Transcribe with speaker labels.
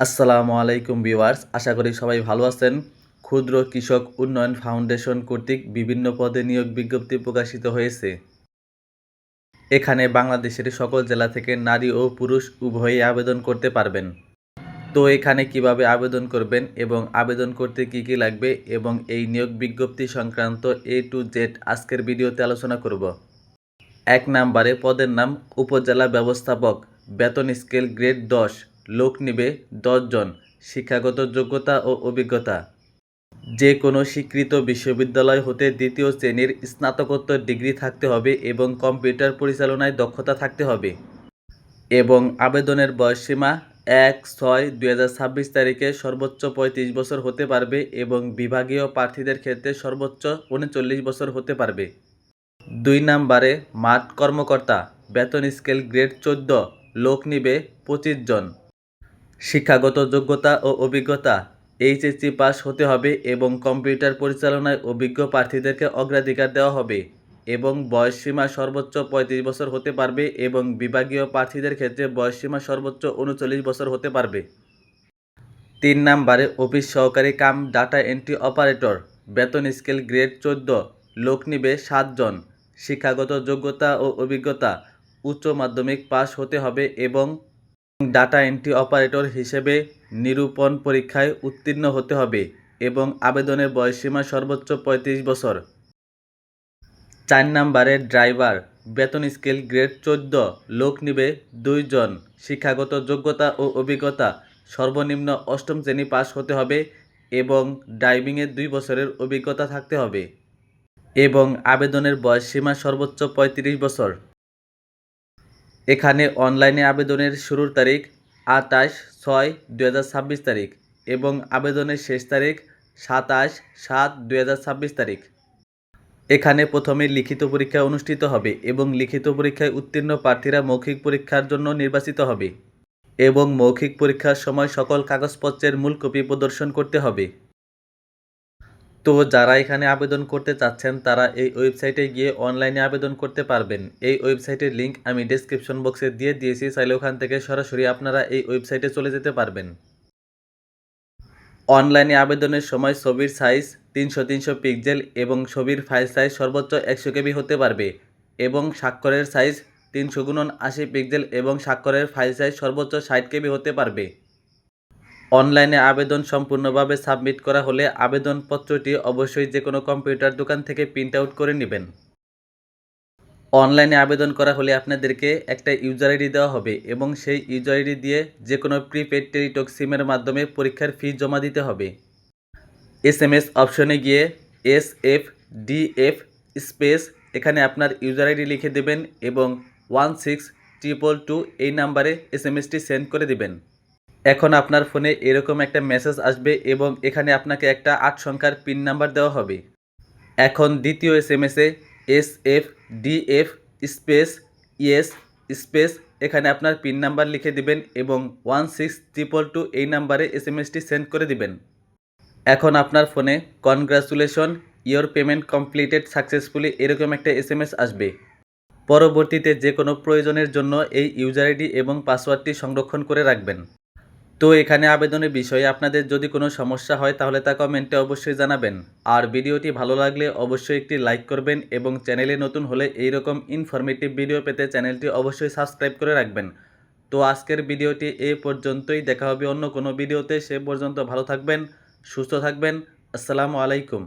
Speaker 1: আসসালামু আলাইকুম ভিউয়ার্স, আশা করি সবাই ভালো আছেন। ক্ষুদ্র কৃষক উন্নয়ন ফাউন্ডেশন কর্তৃক বিভিন্ন পদে নিয়োগ বিজ্ঞপ্তি প্রকাশিত হয়েছে। এখানে বাংলাদেশের সকল জেলা থেকে নারী ও পুরুষ উভয়ই আবেদন করতে পারবেন। তো এখানে কিভাবে আবেদন করবেন এবং আবেদন করতে কি কি লাগবে এবং এই নিয়োগ বিজ্ঞপ্তি সংক্রান্ত A to Z আজকের ভিডিওতে আলোচনা করব। 1 নম্বরে পদের নাম উপজেলা ব্যবস্থাপক, বেতন স্কেল গ্রেড 10, লোক নিবে 10 জন, শিক্ষাগত যোগ্যতা ও অভিজ্ঞতা যে কোনো স্বীকৃত বিশ্ববিদ্যালয় হতে দ্বিতীয় শ্রেণীর স্নাতকোত্তর ডিগ্রি থাকতে হবে এবং কম্পিউটার পরিচালনায় দক্ষতা থাকতে হবে এবং আবেদনের বয়সসীমা 1/6/2026 তারিখে সর্বোচ্চ 35 বছর হতে পারবে এবং বিভাগীয় প্রার্থীদের ক্ষেত্রে সর্বোচ্চ 39 বছর হতে পারবে। 2 নম্বরে মাঠ কর্মকর্তা, বেতন স্কেল গ্রেড 14, লোক নিবে 25 জন, শিক্ষাগত যোগ্যতা ও অভিজ্ঞতা এইচএসসি পাস হতে হবে এবং কম্পিউটার পরিচালনায় অভিজ্ঞ প্রার্থীদেরকে অগ্রাধিকার দেওয়া হবে এবং বয়সসীমা সর্বোচ্চ 35 বছর হতে পারবে এবং বিভাগীয় প্রার্থীদের ক্ষেত্রে বয়সসীমা সর্বোচ্চ 39 বছর হতে পারবে। 3 নম্বরে অফিস সহকারী কাম ডাটা এন্ট্রি অপারেটর, বেতন স্কেল গ্রেড 14, লোক নিবে 7 জন, শিক্ষাগত যোগ্যতা ও অভিজ্ঞতা উচ্চ মাধ্যমিক পাস হতে হবে এবং ডাটা এন্ট্রি অপারেটর হিসেবে নিরূপণ পরীক্ষায় উত্তীর্ণ হতে হবে এবং আবেদনের বয়সসীমা সর্বোচ্চ 35 বছর। 4 নম্বরে ড্রাইভার, বেতন স্কেল গ্রেড 14, লোক নিবে 2 জন, শিক্ষাগত যোগ্যতা ও অভিজ্ঞতা সর্বনিম্ন 8ম শ্রেণী পাস হতে হবে এবং ড্রাইভিংয়ে 2 বছরের অভিজ্ঞতা থাকতে হবে এবং আবেদনের বয়সসীমা সর্বোচ্চ 35 বছর। এখানে অনলাইনে আবেদনের শুরুর তারিখ 28/6/2026 তারিখ এবং আবেদনের শেষ তারিখ 27/7/2026 তারিখ। এখানে প্রথমে লিখিত পরীক্ষা অনুষ্ঠিত হবে এবং লিখিত পরীক্ষায় উত্তীর্ণ প্রার্থীরা মৌখিক পরীক্ষার জন্য নির্বাচিত হবে এবং মৌখিক পরীক্ষার সময় সকল কাগজপত্রের মূল কপি প্রদর্শন করতে হবে। তো যারা এখানে আবেদন করতে চাচ্ছেন তারা এই ওয়েবসাইটে গিয়ে অনলাইনে আবেদন করতে পারবেন। এই ওয়েবসাইটের লিঙ্ক আমি ডেসক্রিপশন বক্সে দিয়ে দিয়েছি, চাইলে ওখান থেকে সরাসরি আপনারা এই ওয়েবসাইটে চলে যেতে পারবেন। অনলাইনে আবেদনের সময় ছবির সাইজ 300x300 পিক্সেল এবং ছবির ফাইল সাইজ সর্বোচ্চ 100 কেবি হতে পারবে এবং স্বাক্ষরের সাইজ 300x80 পিক্সেল এবং স্বাক্ষরের ফাইল সাইজ সর্বোচ্চ 60 কেবি হতে পারবে। অনলাইনে আবেদন সম্পূর্ণভাবে সাবমিট করা হলে আবেদনপত্রটি অবশ্যই যে কোনো কম্পিউটার দোকান থেকে প্রিন্ট আউট করে নেবেন। অনলাইনে আবেদন করা হলে আপনাদেরকে একটা ইউজার আইডি দেওয়া হবে এবং সেই ইউজার আইডি দিয়ে যে কোনো প্রিপেড টেলিটক সিমের মাধ্যমে পরীক্ষার ফি জমা দিতে হবে। SMS অপশনে গিয়ে SFDF স্পেস এখানে আপনার ইউজার আইডি লিখে দেবেন এবং 16222 এই নাম্বারে SMSটি সেন্ড করে দিবেন। এখন আপনার ফোনে এরকম একটা মেসেজ আসবে এবং এখানে আপনাকে একটা 8 সংখ্যার পিন নাম্বার দেওয়া হবে। এখন দ্বিতীয় SMS-এ SFDF স্পেস ইয়েস স্পেস এখানে আপনার পিন নাম্বার লিখে দিবেন এবং 16222 এই নাম্বারে SMSটি সেন্ড করে দিবেন। এখন আপনার ফোনে congratulation, your payment completed successfully এরকম একটা SMS আসবে। পরবর্তীতে যে কোনো প্রয়োজনের জন্য এই ইউজার আইডি এবং পাসওয়ার্ডটি সংরক্ষণ করে রাখবেন। তো এখানে আবেদনের বিষয়ে আপনাদের যদি কোনো সমস্যা হয় তাহলে তা কমেন্টে অবশ্যই জানাবেন। আর ভিডিওটি ভালো লাগলে অবশ্যই একটি লাইক করবেন এবং চ্যানেলে নতুন হলে এইরকম ইনফরমেটিভ ভিডিও পেতে চ্যানেলটি অবশ্যই সাবস্ক্রাইব করে রাখবেন। তো আজকের ভিডিওটি এই পর্যন্তই, দেখা হবে অন্য কোনো ভিডিওতে। সে পর্যন্ত ভালো থাকবেন, সুস্থ থাকবেন। আসসালামু আলাইকুম।